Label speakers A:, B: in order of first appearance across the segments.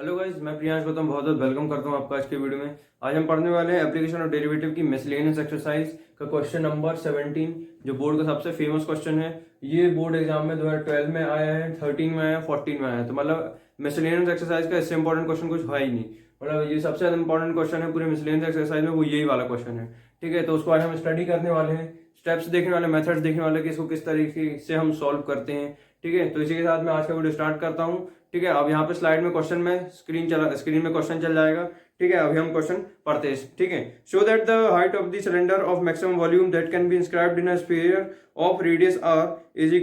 A: Hello guys, मैं प्रियांश गौतम बहुत बहुत वेलकम करता हूं आपका आज के वीडियो में। आज हम पढ़ने वाले हैं एप्लीकेशन ऑफ डेरिवेटिव की मिसलेनियस एक्सरसाइज का क्वेश्चन नंबर 17, जो बोर्ड का सबसे फेमस क्वेश्चन है। ये बोर्ड एग्जाम में 2012 में आया है, 13 में आया है, 14 में आया है। तो मतलब मिसलेनियस एक्सरसाइज का इससे इंपॉर्टेंट क्वेश्चन कुछ है ही नहीं। मतलब ये सबसे ज्यादा इंपॉर्टेंट क्वेश्चन है पूरे मिसलेनियस एक्सरसाइज में, वो यही वाला क्वेश्चन है। ठीक है, तो उसको आज हम स्टडी करने वाले हैं, स्टेप्स देखने वाले, मेथड्स देखने वाले कि इसको किस तरीके से हम सॉल्व करते हैं। ठीक है, तो इसी के साथ मैं आज का वीडियो स्टार्ट करता हूँ। ठीक है, अब यहाँ पे स्लाइड में क्वेश्चन में स्क्रीन में क्वेश्चन चल जाएगा। ठीक है, अभी हम क्वेश्चन पढ़ते हैं। ठीक है, show that the height of the cylinder of maximum volume that can be inscribed in a sphere of radius r is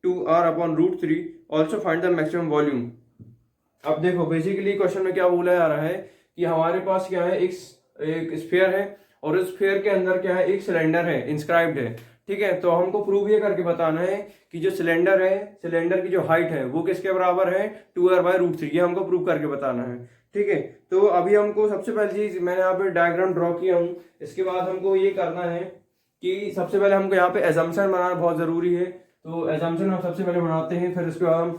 A: 2r upon root 3। Also find the maximum volume. अब देखो, बेसिकली क्वेश्चन में क्या बोला जा रहा है कि हमारे पास क्या है, एक स्फीयर है और उस स्फीयर के अंदर क्या है, एक सिलेंडर है, इंस्क्राइब्ड है। ठीक है, तो हमको प्रूव ये करके बताना है कि जो सिलेंडर है, सिलेंडर की जो हाइट है वो किसके बराबर है, 2r बाय रूट 3। ये हमको प्रूव करके बताना है। ठीक है, तो अभी हमको सबसे पहली चीज, मैंने यहाँ पे डायग्राम ड्रॉ किया हूँ। इसके बाद हमको ये करना है कि सबसे पहले हमको यहाँ पे एजम्पशन बनाना बहुत जरूरी है। तो एजम्पशन हम सबसे पहले बनाते हैं, फिर उसके बाद हम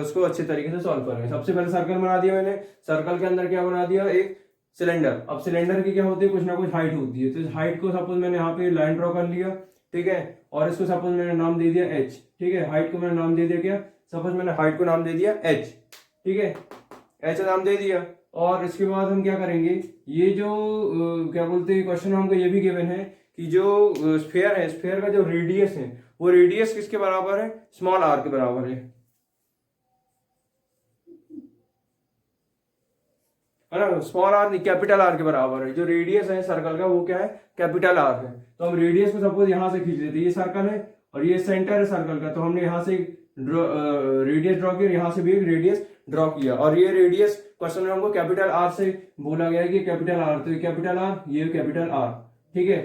A: उसको अच्छे तरीके से सॉल्व करेंगे। सबसे पहले सर्कल बना दिया मैंने, सर्कल के अंदर क्या बना दिया, एक सिलेंडर। अब सिलेंडर की क्या होती है, कुछ ना कुछ हाइट होती है। तो इस हाइट को सपोज मैंने यहाँ पे लाइन ड्रॉ कर लिया। ठीक है, और इसको सपोज मैंने नाम दे दिया h। ठीक है, हाइट को मैंने नाम दे दिया क्या, सपोज मैंने हाइट को नाम दे दिया h। ठीक है, h नाम दे दिया। और इसके बाद हम क्या करेंगे, ये जो क्या बोलते हैं, क्वेश्चन हमको ये भी गिवन है कि जो स्फीयर है, स्फीयर का जो रेडियस है, वो रेडियस किसके बराबर है, स्मॉल r के बराबर है ना। स्मॉल आर नहीं, कैपिटल आर के बराबर है। जो रेडियस है सर्कल का वो क्या है, कैपिटल आर है। तो हम रेडियस को सपोज यहां से खींच लेते हैं, ये सर्कल है और ये सेंटर है सर्कल का। तो हमने यहाँ से रेडियस ड्रॉ किया, यहाँ से भी एक रेडियस ड्रॉ किया। और ये रेडियस क्वेश्चन में हमको कैपिटल आर से बोला गया है कि कैपिटल आर, तो ये कैपिटल आर, ये कैपिटल आर। ठीक है,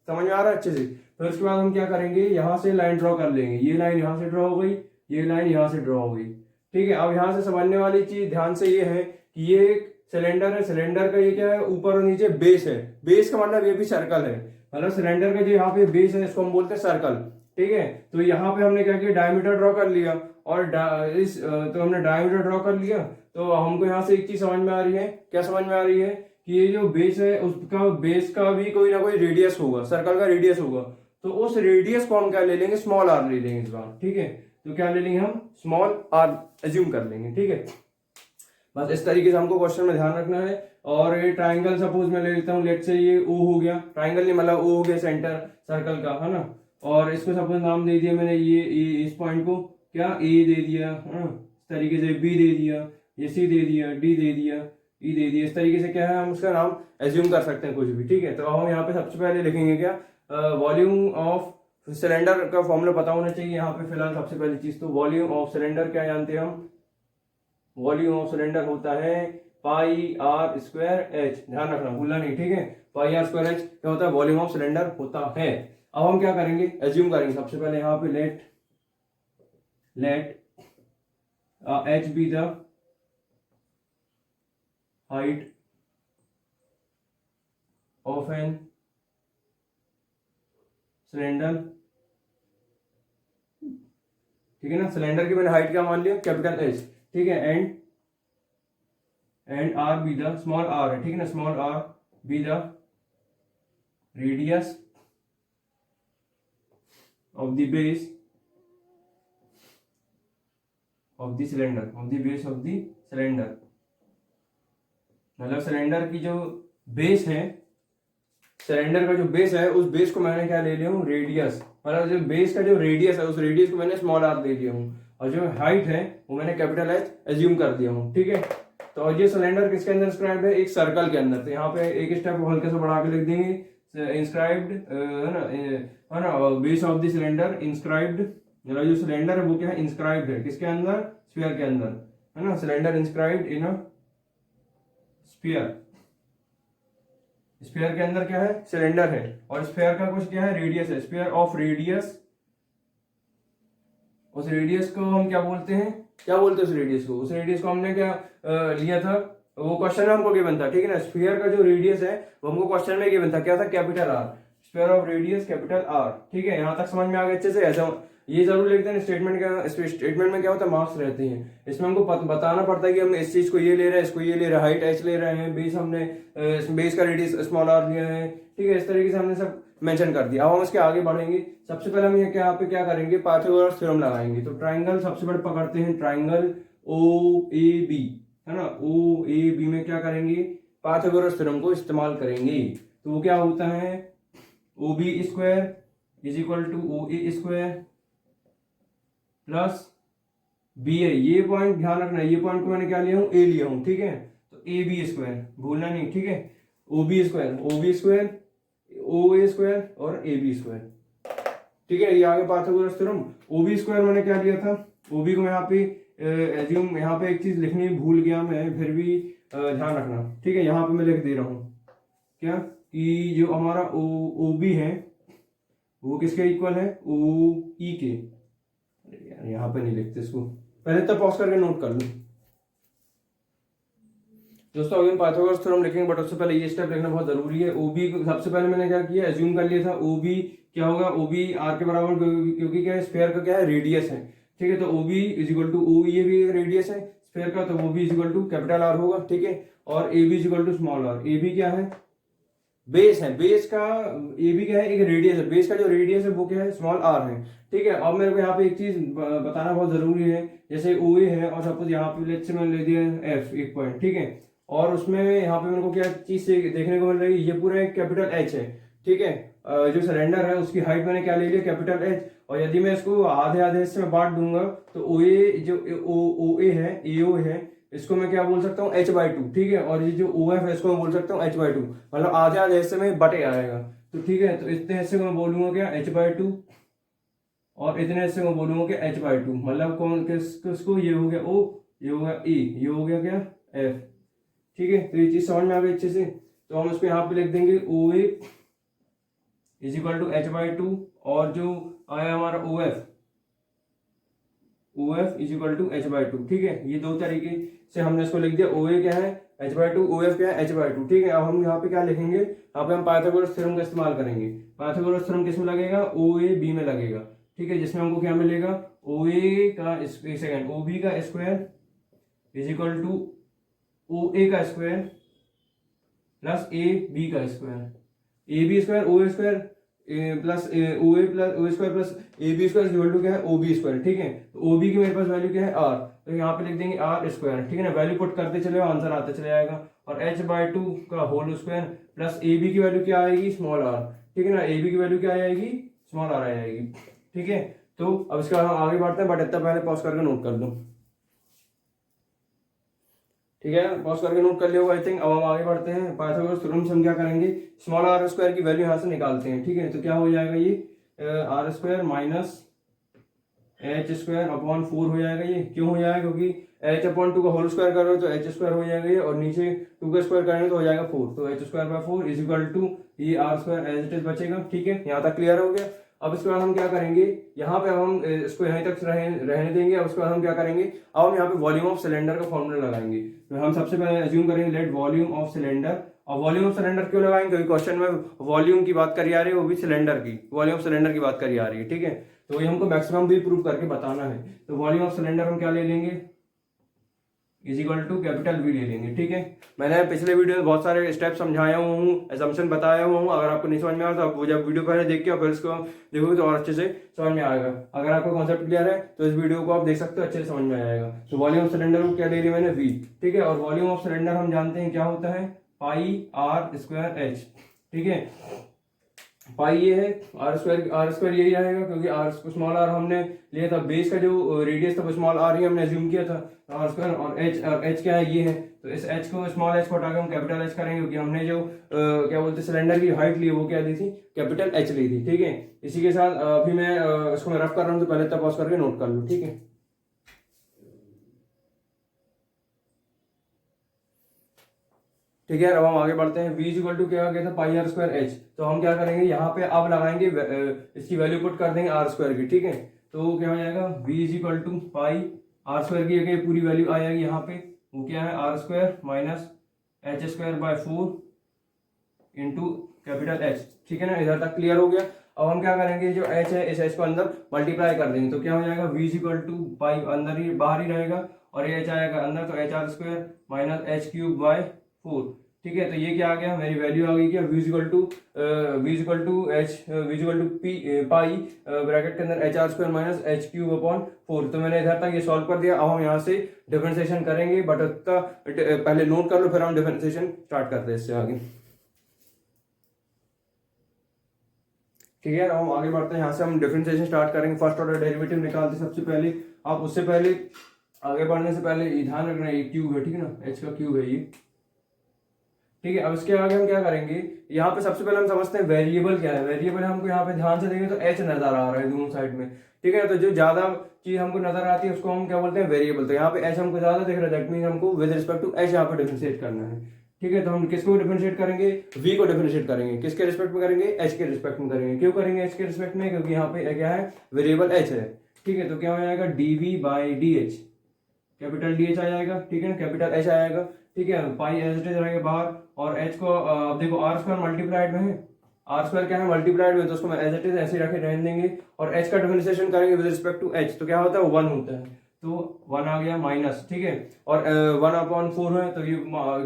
A: समझ में आ रहा है अच्छे से। फिर उसके बाद हम क्या करेंगे, यहाँ से लाइन ड्रॉ कर लेंगे। ये लाइन यहाँ से ड्रॉ हो गई, ये लाइन यहाँ से ड्रॉ हो गई। ठीक है, अब यहाँ से समझने वाली चीज ध्यान से ये है कि ये एक सिलेंडर है, सिलेंडर का ये क्या है, ऊपर और नीचे बेस है। बेस का मतलब ये भी सर्कल है, मतलब सिलेंडर का जो यहाँ पे बेस है इसको हम बोलते हैं सर्कल। ठीक है, तो यहाँ पे हमने क्या किया, डायमीटर ड्रॉ कर लिया। और तो हमने डायमीटर ड्रॉ कर लिया। तो हमको यहाँ से एक चीज समझ में आ रही है, क्या समझ में आ रही है कि ये जो बेस है उसका, बेस का भी कोई ना कोई रेडियस होगा, सर्कल का रेडियस होगा। तो उस रेडियस को हम क्या ले लेंगे, स्मॉल आर ले लेंगे इस बार। ठीक है, तो क्या ले लेंगे हम, स्मॉल आर एज्यूम कर लेंगे। ठीक है, बस इस तरीके से हमको क्वेश्चन में ध्यान रखना है। और ये ट्राइंगल सपोज मैं ले लेता हूँ, लेट से ये ओ हो गया, ट्राइंगल नहीं मतलब ओ हो गया सेंटर सर्कल का, है ना। और इसको सपोज नाम दे दिया मैंने, ये इस पॉइंट को क्या ए दे दिया, है ना। इस तरीके से बी दे दिया, ये सी दे दिया, डी दे दिया, ई दे दिया। इस तरीके से क्या है, हम उसका नाम एज्यूम कर सकते हैं कुछ भी। ठीक है, तो हम यहाँ पे सबसे पहले लिखेंगे क्या, वॉल्यूम ऑफ सिलेंडर का फॉर्मूला पता होना चाहिए यहाँ पे फिलहाल सबसे पहली चीज। तो वॉल्यूम ऑफ सिलेंडर क्या जानते हैं हम, वॉल्यूम ऑफ सिलेंडर होता है पाई आर स्क्वायर एच। ध्यान रखना, भूलना नहीं। ठीक है, पाई आर स्क्वायर एच क्या होता है, वॉल्यूम ऑफ सिलेंडर होता है। अब हम क्या करेंगे, एज्यूम करेंगे सबसे पहले यहाँ पे let H be the height of an cylinder. ठीक है ना, सिलेंडर की मैंने हाइट क्या मान लिया, कैपिटल एच। ठीक है, and R be the, small R है, ठीक है ना, small R be the radius of the base of the cylinder, of the base of the cylinder. मतलब सिलेंडर की जो बेस है, सिलेंडर का जो बेस है, उस बेस को मैंने क्या ले लिया हूँ, रेडियस। मतलब जो बेस का जो रेडियस है, उस रेडियस को मैंने स्मॉल आर ले लिया हूँ। और जो हाइट है वो मैंने कैपिटल एच एज्यूम कर दिया हूँ। ठीक है, तो ये सिलेंडर किसके अंदर इंस्क्राइब्ड है, एक सर्कल के अंदर। तो यहाँ पे एक स्टेप हल्के से बढ़ा के लिख देंगे, इंस्क्राइब्ड है ना, base of the cylinder inscribed. मतलब जो सिलेंडर है वो क्या है, इंस्क्राइब्ड है किसके अंदर, स्फीयर के अंदर, है ना। Cylinder inscribed in a sphere, sphere के अंदर क्या है, सिलेंडर है। और स्फीयर का कुछ क्या है, रेडियस है, स्फीयर ऑफ रेडियस। उस रेडियस को हम क्या बोलते हैं, क्या बोलते हैं उस रेडियस को, उस रेडियस को हमने क्या लिया था, वो क्वेश्चन में हमको गिवन था। ठीक है ना, स्फीयर का जो रेडियस है वो हमको क्वेश्चन में गिवन था, क्या था, capital R, sphere of radius capital R. ठीक है, यहाँ तक समझ में आ गया अच्छे से। ऐसा ये जरूर लिखते हैं स्टेटमेंट में क्या होता है, मार्क्स रहते हैं। इसमें हमको बताना पड़ता है कि हम इस चीज को ये ले रहे हैं, इसको ये ले रहे हैं, हाइट एच ले रहे हैं, बेस हमने बेस का रेडियस स्मॉल आर लिया है, ठीक है। इस तरीके से हमने सब मेंशन कर दिया। अब हम इसके आगे बढ़ेंगे। सबसे पहले हम यहाँ पे क्या करेंगे, पाइथागोरस थ्योरम लगाएंगे। तो ट्राइंगल सबसे पहले पकड़ते हैं, ट्राइंगल ओ ए बी, है ना। ओ ए बी में क्या करेंगे, पाइथागोरस थ्योरम को इस्तेमाल करेंगे। तो वो क्या होता है, O B square is equal to O A square plus B A. ये पॉइंट ध्यान रखना, ये पॉइंट को मैंने क्या लिया हूं, ए लिया हूं, ठीक है। तो ए बी स्क्वायर भूलना नहीं, ठीक है। O B square O A square और ए बी स्क्वायर, ठीक है। ये आगे Pythagoras theorem. O B square मैंने क्या लिया था, ओ बी को यहाँ पे एज्यूम, यहाँ पे एक चीज लिखनी भूल गया मैं, फिर भी ध्यान रखना, ठीक है। यहाँ पे मैं लिख दे रहा हूँ क्या, कि जो हमारा ओ बी है वो किसके इक्वल है, ओ ई के। यार यहाँ पे नहीं लिखते इसको, पहले तब पॉज करके नोट कर लो दोस्तों। अभी हम पाइथागोरस थ्योरम लिखेंगे, बट उससे पहले ये स्टेप लिखना बहुत जरूरी है। ओ बी सबसे पहले मैंने क्या किया, एज्यूम कर लिया था ओ बी क्या होगा, ओ बी आर के बराबर, क्योंकि क्या है, स्फीयर का क्या है, रेडियस है, ठीक है। तो O B is equal to O, ये भी रेडियस है स्फीयर का, तो वो भी is equal to capital R होगा, ठीक है। और A B is equal to small R. A B क्या है, बेस है, बेस का ए बी क्या है, एक रेडियस है, बेस का जो रेडियस है वो क्या है, स्मॉल आर है, ठीक है। अब मेरे को यहाँ पे एक चीज बताना बहुत जरूरी है। जैसे ओ ए है और सपोज यहाँ पे लेट्स से मैंने ले दिया एफ एक पॉइंट, ठीक है। और उसमें यहाँ पे मेरे को क्या चीज से देखने को मिल रही है, ये पूरा एक कैपिटल एच है, ठीक है। जो सिलेंडर है उसकी हाइट मैंने क्या ले लिया, कैपिटल एच। और यदि मैं इसको आधे आधे हिस्से में बांट दूंगा तो ओ ए जो ओ ए है, ए ओ है, इसको मैं क्या बोल सकता हूँ, h/2, ठीक है। और ये जो ओ एफ है इसको मैं बोल सकता हूँ h/2, मतलब आधे आधे हिस्से में बटे आएगा, तो ठीक है। तो इतने हिस्से को मैं बोलूंगा क्या, h/2, और इतने हिस्से को बोलूंगा क्या, h/2, मतलब कौन किसको, ये हो गया ओ, ये हो गया ए, ये हो गया क्या, एफ, ठीक है। तो ये चीज समझ में आ गई अच्छे से। तो हम उसको यहाँ पे लिख देंगे O A is equal to h/2, और जो आया हमारा O F is equal to h/2, ठीक है। ये दो तरीके से हमने इसको लिख दिया। ओ ए क्या है, h/2, ओ एफ क्या है, h/2, ठीक है। अब हम यहाँ पे क्या लिखेंगे, यहाँ पे हम पाइथागोरस थ्योरम का इस्तेमाल करेंगे। पाइथागोरस थ्योरम किस में लगेगा, ओ ए बी में लगेगा, ठीक है। जिसमें हमको क्या मिलेगा, ओ ए का सेकंड, ओ बी का square is equal to O A का स्क्वायर प्लस ए बी का square, A B square O A square plus O A plus O square plus A B square equal to क्या है, O B square, ठीक है। तो O B की मेरे पास value क्या है, आर, तो यहाँ पे लिख देंगे आर स्क्वायर, ठीक है ना। वैल्यू पुट करते चले आंसर आता चले जाएगा। और h/2 का whole square plus A B की वैल्यू क्या आएगी, स्मॉल आर, ठीक है ना। ए बी की वैल्यू क्या आएगी, स्मॉल आर आ जाएगी, ठीक है। तो अब इसके बाद हम आगे बढ़ते हैं, बट इतना पहले पॉज करके नोट कर लो, ठीक है। पॉज करके नोट कर लिया होगा आई थिंक। अब हम आगे बढ़ते हैं। पाइथागोरस थ्योरम से हम क्या करेंगे, स्मॉल आर स्क्वायर की वैल्यू यहाँ से निकालते हैं, ठीक है। तो क्या हो जाएगा, ये R square minus H square upon 4 हो जाएगा। ये क्यों हो जाएगा, क्योंकि h/2 का होल स्क्वायर करोगे तो h स्क्वायर हो जाएगा ये, और नीचे 2 का स्क्वायर करेंगे तो हो जाएगा 4, तो h²/4 इज इक्वल टू ये R square as it is बचेगा, ठीक है। यहाँ तक क्लियर हो गया। अब इसके बाद हम क्या करेंगे, यहाँ पे हम इसको यहीं तक रहने देंगे। अब उसके बाद हम क्या करेंगे, अब हम यहाँ पे वॉल्यूम ऑफ सिलेंडर का फॉर्मूला लगाएंगे। तो हम सबसे पहले एज्यूम करेंगे लेट वॉल्यूम ऑफ सिलेंडर। और वॉल्यूम ऑफ सिलेंडर क्यों लगाएंगे, क्योंकि क्वेश्चन में वॉल्यूम की बात करी आ रही है, वो भी सिलेंडर की, वॉल्यूम ऑफ सिलेंडर की बात करी आ रही है, ठीक है। तो ये हमको मैक्सिमम भी प्रूव करके बताना है। तो वॉल्यूम ऑफ सिलेंडर हम क्या ले लेंगे, is equal to capital V ले लेंगे, ठीक है। मैंने पिछले वीडियो में बहुत सारे स्टेप समझाया हुआ हूँ, एजम्पशन बताया हुआ हूँ। अगर आपको नहीं समझ में आया तो आप वो जब वीडियो पहले देख के और फिर इसको देखोगे तो और अच्छे से समझ में आएगा। अगर आपको कॉन्सेप्ट क्लियर है तो इस वीडियो को आप देख सकते हो, अच्छे से समझ में आएगा। तो वॉल्यूम ऑफ सिलेंडर को क्या ले लिया मैंने, वी, ठीक है। और वॉल्यूम ऑफ सिलेंडर हम जानते हैं क्या होता है, पाई आर स्क्वायर एच, ठीक है। पाई ये है, आर स्क्वायर यही रहेगा, क्योंकि आर स्मॉल आर हमने लिया था, बेस का जो रेडियस था वो स्मॉल आर ही हमने एज्यूम किया था, आर स्क्वायर। और एच क्या है, ये है। तो इस एच को, स्मॉल एच को हटा के हम कैपिटल एच करेंगे, क्योंकि हमने जो क्या बोलते हैं सिलेंडर की हाइट ली वो क्या दी थी, कैपिटल एच ली थी, ठीक है। इसी के साथ अभी मैं इसको मैं रफ कर रहा हूँ, तो पहले तक पॉज करके नोट कर लो, ठीक है। ठीक है। अब हम आगे बढ़ते हैं। v इक्वल टू क्या गया था, पाई आर स्क्वायर एच। तो हम क्या करेंगे, यहाँ पे अब लगाएंगे, इसकी वैल्यू पुट कर देंगे आर स्क्वायर की, ठीक है। तो क्या हो जाएगा, v equal to pi R square की पूरी वैल्यू आ जाएगी यहाँ पे, वो क्या है, R square minus h² by 4 into capital H, ठीक है ना। इधर तक क्लियर हो गया। अब हम क्या करेंगे, जो h है इस h को अंदर मल्टीप्लाई कर देंगे, तो क्या हो जाएगा v इक्वल टू पाई अंदर ही बाहर ही रहेगा और ये h आएगा अंदर, तो H R square minus H cube by 4। ठीक है, तो ये क्या आ गया, मेरी वैल्यू आ गई क्या, v equal to P pi bracket के अंदर H R square minus H cube upon 4। तो मैंने इधर तक ये सॉल्व कर दिया। अब हम यहाँ से डिफरेंशिएशन करेंगे, बट पहले नोट कर लो, फिर हम डिफरेंशिएशन स्टार्ट करते हैं इससे आगे। ठीक है, हम आगे बढ़ते हैं, यहाँ से हम डिफरेंशिएशन स्टार्ट करेंगे, फर्स्ट ऑर्डर डेरिवेटिव निकालते हैं सबसे पहले। आप उससे पहले आगे बढ़ने से पहले ये ध्यान रखना, ये क्यूब है, ठीक है ना, एच का क्यूब है ये। ठीक है, अब इसके आगे हम क्या करेंगे, यहाँ पे सबसे पहले हम समझते हैं वेरिएबल क्या है। वेरिएबल हमको यहाँ पे ध्यान से देखेंगे तो एच नजर आ रहा है दोनों साइड में। ठीक है, तो जो ज्यादा चीज हमको नजर आती है उसको हम क्या बोलते हैं, वेरिएबल। तो यहाँ पे एच हमको ज्यादा दिख रहा है, दैट मीन हमको विद रिस्पेक्ट टू एच यहाँ पे डिफरेंशिएट करना है। ठीक है, तो हम किसको डिफरेंशिएट करेंगे, v को डिफरेंशिएट करेंगे। किसके रिस्पेक्ट में करेंगे, h के रिस्पेक्ट में करेंगे। क्यों करेंगे h के रिस्पेक्ट में, क्योंकि यहाँ पे क्या है, वेरिएबल h है। ठीक है, तो क्या हो जाएगा, dv by D, capital D H आ जाएगा। ठीक है, कैपिटल एच आएगा। ठीक है, पाई एज इट इज रहेगा बाहर, और एच को अब देखो आर स्क्वायर मल्टीप्लाइड में है, आर स्क्वायर क्या है, मल्टीप्लाइड में, तो उसको एज इट इज ऐसे रखे रहने देंगे, और एच का डिफरेंशिएशन करेंगे विद रिस्पेक्ट टू एच, तो क्या होता है, 1 होता है, तो 1 आ गया माइनस। ठीक है, और 1/4 है, तो ये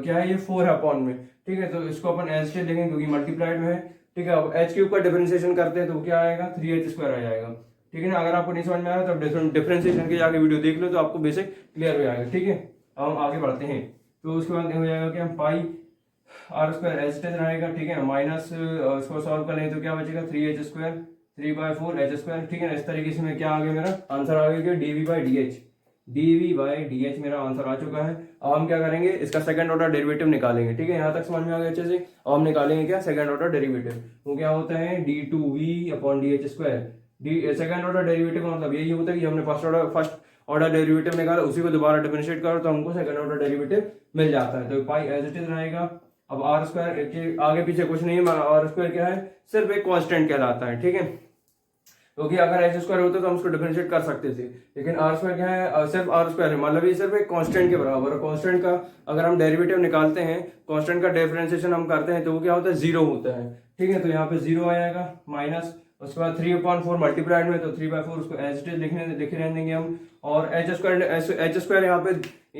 A: क्या है, ये 4 है अपॉन में। ठीक है, तो इसको अपन एज इट इज देखेंगे क्योंकि मल्टीप्लाइड में है। ठीक है, अब एच क्यूब का डिफरेंशिएशन करते हैं तो क्या आएगा, 3h स्क्वायर आ जाएगा। ठीक है ना, अगर आपको नहीं समझ में आ रहा तो डिफरेंशिएशन के जाके वीडियो देख लो, तो आपको बेसिक क्लियर हो जाएगा। ठीक है, अब हम आगे बढ़ते हैं, तो उसके बाद हो जाएगा क्या, पाई आर स्क्वायर एच टेन रहेगा। ठीक है, माइनस इसको सॉल्व करें तो क्या बचेगा, 3h स्क्वायर 3/4 एच स्क्वायर। ठीक है ना, इस तरीके से मैं क्या आ गया, मेरा आंसर आ गया dv बाई डी एच मेरा आंसर आ चुका है। अब हम क्या करेंगे, इसका सेकंड ऑर्डर डेरिवेटिव निकालेंगे। ठीक है, यहाँ तक समझ में आ गया अच्छे से। अब हम निकालेंगे क्या, सेकंड ऑर्डर डेरिवेटिव। वो क्या होता है, d2v upon D H square. Second order derivative का मतलब यही होता है कि हमने फर्स्ट ऑर्डर डेरिवेटिव निकाला, उसी को दोबारा डिफरेंशिएट करो तो हमको सेकंड ऑर्डर डेरिवेटिव मिल जाता है। तो पाई एज इट इज रहेगा। अब आर स्क्वायर के आगे पीछे कुछ नहीं है, आर स्क्वायर क्या है, सिर्फ एक कांस्टेंट कहलाता है। ठीक है, क्योंकि अगर एच स्क्वायर होता तो हम उसको डिफरेंशिएट कर सकते थे, लेकिन आर स्क्वायर क्या है, सिर्फ आर स्क्वायर है, मतलब ये सिर्फ एक कांस्टेंट के बराबर है। कांस्टेंट का अगर हम डेरिवेटिव निकालते हैं, कांस्टेंट का डिफरेंशिएशन हम करते हैं, तो वो क्या होता है, 0 होता है। ठीक है, तो यहाँ पे 0 आ जाएगा माइनस, उसके बाद 3/4 मल्टीप्लाइड में, तो 3/4 उसको एज इट इज लिखे रहने देंगे हम। और एच स्क्वायर यहाँ पे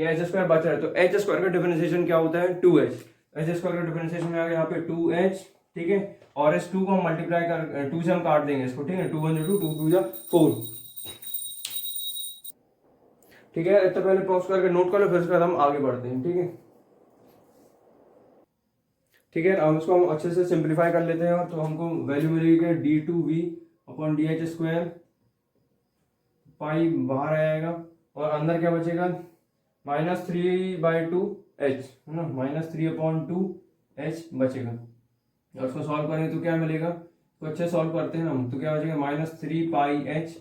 A: एच स्क्वायर बच रहा है, तो एच स्क्वायर का डिफरेंशिएशन क्या होता है, 2h। एच स्क्वायर का डिफरेंशिएशन में आ गया यहाँ पे 2h। ठीक है, और इस 2 को हम मल्टीप्लाई कर 2 से हम काट देंगे इसको। ठीक है, 2 1 2 2 2 4। ठीक है, तो पहले पॉज करके नोट कर लो, फिर उसके बाद हम आगे बढ़ते हैं। ठीक है, ठीक है, अब इसको हम अच्छे से सिंप्लीफाई कर लेते हैं, और तो हमको वैल्यू मिलेगी d2v upon D H square, pi बाहर आएगा, और अंदर क्या बचेगा, -3/2h है ना, -3/2h बचेगा। और उसको सॉल्व करेंगे तो क्या मिलेगा, तो अच्छे सॉल्व करते हैं हम, तो क्या बचेगा, -3πh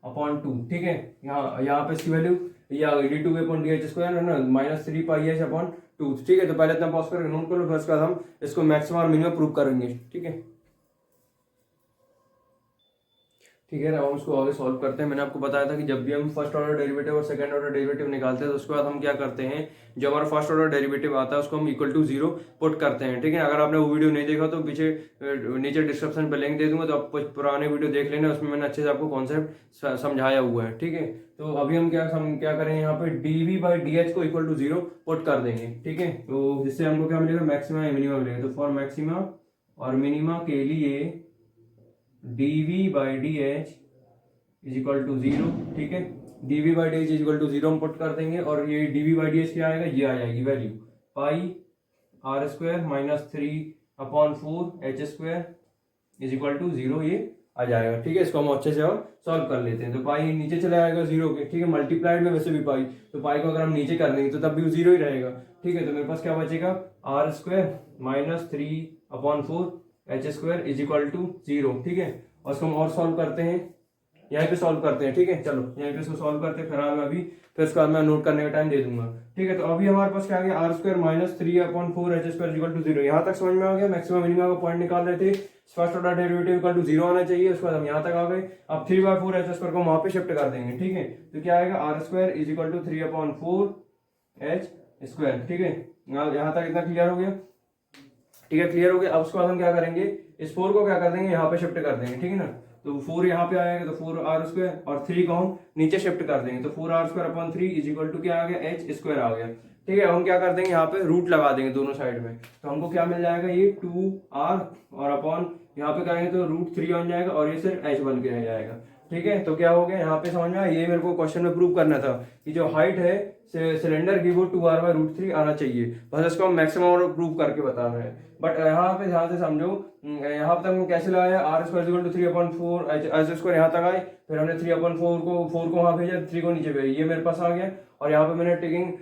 A: अपॉन 2। ठीक है, यहाँ पे इसकी वैल्यू ये आ गई d2 upon D H square है ना, -3πh अपॉन 2। ठीक है, तो पहले इतना पॉज करके नोट कर लो, फिर उसके बाद हम इसको मैक्सिमम और मिनिमम प्रूव करेंगे। ठीक है, ठीक है, अब हम उसको आगे सॉल्व करते हैं। मैंने आपको बताया था कि जब भी हम फर्स्ट ऑर्डर डेरिवेटिव और सेकंड ऑर्डर डेरिवेटिव निकालते हैं, तो उसके बाद हम क्या करते हैं, जो हमारा फर्स्ट ऑर्डर डेरिवेटिव आता है उसको हम इक्वल टू 0 पुट करते हैं। ठीक है, अगर आपने वो वीडियो नहीं देखा तो पीछे नीचे डिस्क्रिप्शन पे लिंक दे दूंगा, तो आप कुछ पुराने वीडियो देख लेना, उसमें मैंने अच्छे से आपको कॉन्सेप्ट समझाया हुआ है। ठीक है, तो अभी हम क्या करें, यहाँ पे dv बाई डी एच को इक्वल टू 0 पुट कर देंगे। ठीक है, तो जिससे हमको क्या मिलेगा, मैक्सिमा या मिनिमा मिलेगा। तो फॉर मैक्सिमा और मिनिमा के लिए dv by D H is equal to 0। ठीक है, dv by D H is equal to 0 हम पुट कर देंगे, और ये dv बाई डी एच क्या आएगा, ये आ जाएगी value, pi R square -3/4 H square is equal to 0 ये आ जाएगा। ठीक है, इसको हम अच्छे से और सॉल्व कर लेते हैं। तो पाई नीचे चला जाएगा 0 के। ठीक है, मल्टीप्लाइड में वैसे भी पाई, तो पाई को अगर हम नीचे कर देंगे तो तब भी 0 ही रहेगा। ठीक है, तो मेरे पास क्या बचेगा, R square -3/4 H square is equal to 0। ठीक है, और इसको हम और सॉल्व करते हैं, यहीं पे सॉल्व करते हैं। ठीक है, चलो यहीं पे इसको सॉल्व करते हैं, फिर उसका मैं नोट करने का टाइम दे दूंगा। ठीक है, तो अभी हमारे पास क्या आ गया, R square -3/4 H square equal to 0। यहाँ तक समझ में आ गया, मैक्सिमम मिनिमम का पॉइंट निकाल रहे थे, first order derivative equal to 0 आना चाहिए, उसके बाद हम यहाँ तक आ गए। अब 3/4 एच स्क्वायर को वहां पे शिफ्ट कर देंगे। ठीक है, तो क्या आएगा, R square is equal to 3/4 H square. ठीक है, यहाँ तक इतना क्लियर हो गया। ठीक है, क्लियर हो गया। अब उसके बाद हम क्या करेंगे, इस 4 को क्या कर देंगे, यहाँ पे शिफ्ट कर देंगे, ठीक है ना। तो 4 यहाँ पे आएगा तो 4r² और 3 को हम नीचे शिफ्ट कर देंगे, तो 4r² इज इक्वल टू क्या आ गया, h² आ गया, ठीक है। हम क्या कर देंगे, यहाँ पे रूट लगा देंगे दोनों साइड में, तो हमको क्या मिल जाएगा, ये 2r और अपॉन यहाँ पे करेंगे तो √3 बन जाएगा और ये सिर्फ h बन के रह जाएगा, ठीक है। तो क्या हो गया यहाँ पे समझ में आया, ये मेरे को क्वेश्चन में प्रूव करना था कि जो हाइट है सिलेंडर की वो 2r/√3 आना चाहिए, बस इसको हम मैक्सिमम और प्रूव करके बता रहे हैं। बट यहाँ पे ध्यान से समझो, यहाँ तक हम कैसे लगाया, r² 3/4 h² यहाँ तक आए, फिर हमने 3/4 को 4 को वहाँ भेजा, 3 को नीचे भेजा, ये मेरे पास आ गया। और यहाँ पे मैंने टेकिंग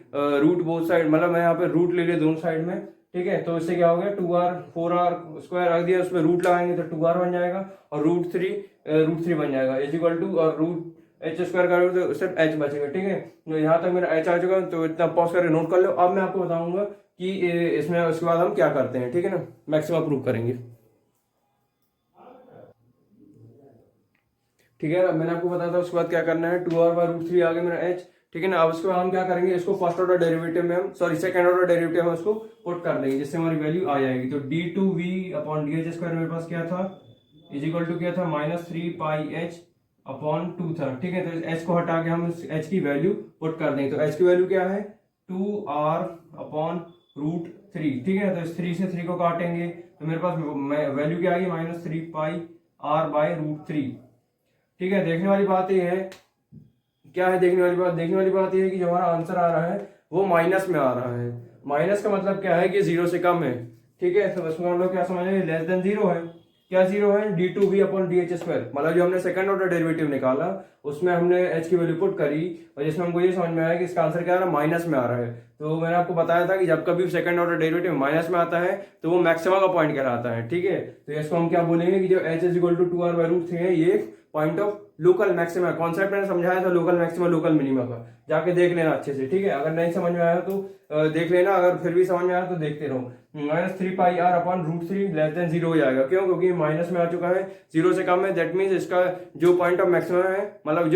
A: रूट बोथ साइड, मतलब मैं यहाँ पे रूट ले लिया दोनों साइड में, ठीक है। तो इससे क्या हो गया, 2r 4r² रख दिया, उसमें रूट लगाएंगे तो 2r बन जाएगा और √3 बन जाएगा इज इक्वल टू, और h² करोगे तो सिर्फ h बचेगा, ठीक है। तो यहाँ तक मेरा h आ चुका है, तो इतना पॉज करके नोट कर लो। अब मैं आपको बताऊंगा कि इसमें उसके बाद हम क्या करते हैं, ठीक है ना, मैक्सिमम प्रूव करेंगे, ठीक है। मैंने आपको बताया था उसके बाद क्या करना है, 2r/√3 आ गया मेरा h, ठीक है ना। अब उसके बाद हम क्या करेंगे, इसको फर्स्ट ऑर्डर डेरिवेटिव में हम, सॉरी सेकंड ऑर्डर डेरिवेटिव में उसको पुट कर देंगे, जिससे हमारी वैल्यू आ जाएगी। तो d2v/dh² मेरे पास क्या था, इज इक्वल टू क्या था, -3πh/2 था, ठीक है। तो h को हटा के हम h की वैल्यू पुट कर देंगे, तो h की वैल्यू क्या है, 2r/√3, ठीक है। तो इस 3 से 3 को काटेंगे तो मेरे पास वैल्यू क्या आ गई, -3πr/√3, ठीक है। देखने वाली बात ये है, क्या है देखने वाली बात ये है कि जो हमारा आंसर आ रहा है वो माइनस में आ रहा है। माइनस का मतलब क्या है कि 0 से कम है, ठीक है। तो उसमें हम लोग क्या समझे, लेस देन 0 है, क्या 0 है, d2v/dh², मतलब जो हमने सेकंड ऑर्डर डेरिवेटिव निकाला उसमें हमने h की वैल्यू पुट करी, और जिसमें हमको ये समझ में आया कि इसका आंसर क्या आ रहा है, माइनस में आ रहा है। तो मैंने आपको बताया था कि जब कभी सेकंड ऑर्डर डेरिवेटिव माइनस में आता है तो वो मैक्सिमा का पॉइंट कहलाता है, ठीक है। तो इसको हम क्या बोलेंगे कि जो h is equal to 2r/√3 है, ये point of local maxima, concept मैंने समझाया था लोकल मैक्सिमा लोकल मिनिमा का, जाके देख लेना अच्छे से, ठीक है। अगर नहीं समझ में आया तो देख लेना, अगर फिर भी समझ में आया तो देखते रहो। -3πr/√3 लेस देन 0 हो जाएगा, क्यों, क्योंकि माइनस में आ चुका है, 0 से कम है, दैट मीन्स इसका जो पॉइंट ऑफ मैक्सिमा है, मतलब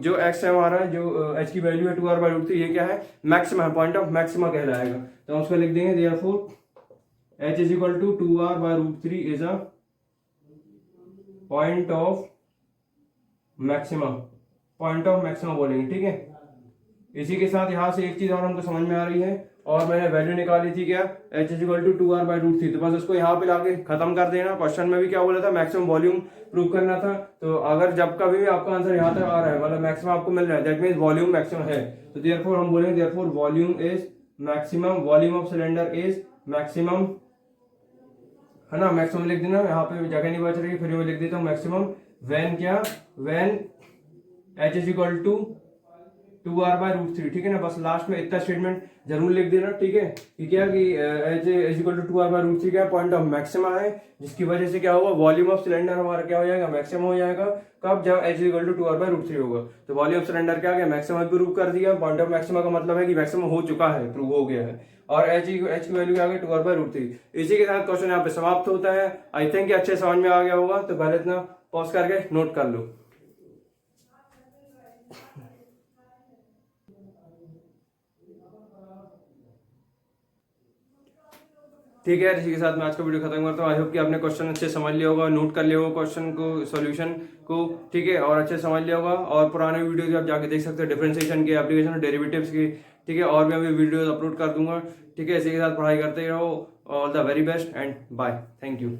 A: जो x है हमारा, जो h की वैल्यू है 2r/√3, ये क्या है, मैक्सिमा है, पॉइंट ऑफ मैक्सिमा कहलाएगा। तो हम उसको लिख देंगे, therefore h is equal to 2r/√3 is a point of maxima बोलेंगे, ठीक है। इसी के साथ यहाँ से एक चीज और हमको समझ में आ रही है, और मैंने वैल्यू निकाली थी क्या, h is equal to 2r/√3, तो बस उसको यहाँ पे लाके खत्म कर देना। क्वेश्चन में भी क्या बोला था, मैक्सिमम वॉल्यूम प्रूव करना था। तो अगर जब कभी भी आपका आंसर यहाँ तक आ रहा है, मतलब मैक्सिमम आपको मिल रहा है, दैट मीन्स वॉल्यूम मैक्सिमम है। तो देयरफॉर हम बोलेंगे, therefore volume is maximum, volume of cylinder is maximum, है ना। मैक्सिमम लिख देना, यहाँ पे जगह नहीं बच रही, फिर मैं लिख देता हूँ maximum when h is equal to 2r/√3, ठीक है ना। बस लास्ट में इतना स्टेटमेंट जरूर लिख देना, ठीक है, कि क्या कि h is equal to 2r/√3 क्या पॉइंट ऑफ मैक्सिमा है, जिसकी वजह से क्या होगा, वॉल्यूम ऑफ सिलेंडर हमारा क्या हो जाएगा, मैक्सिमम हो जाएगा। कब, जब h is equal to 2r/√3 होगा। तो वॉल्यूम ऑफ सिलेंडर क्या गया, मैक्सिमम प्रूव कर दिया। पॉइंट ऑफ मैक्सिमा का मतलब है कि मैक्सिमम हो चुका है, प्रूव हो गया है, और h की वैल्यू क्या गई, 2r/√3। इसी के साथ क्वेश्चन यहाँ पे समाप्त होता है। आई थिंक अच्छे समझ में आ गया होगा, तो पहले इतना पॉज करके नोट कर लो। ठीक है, इसी के साथ मैं आज का वीडियो खत्म करता हूँ। आई होप कि आपने क्वेश्चन अच्छे समझ लिया होगा, नोट कर लिया होगा क्वेश्चन को, सॉल्यूशन को, ठीक है, और अच्छे समझ लिया होगा। और पुराने वीडियो आप जाके देख सकते हो, डिफरेंशिएशन के, एप्लीकेशन और डेरिवेटिव्स की, ठीक है। और भी अभी वीडियोस अपलोड कर दूंगा, ठीक है। इसी के साथ पढ़ाई करते रहो। All the very best and bye, thank you.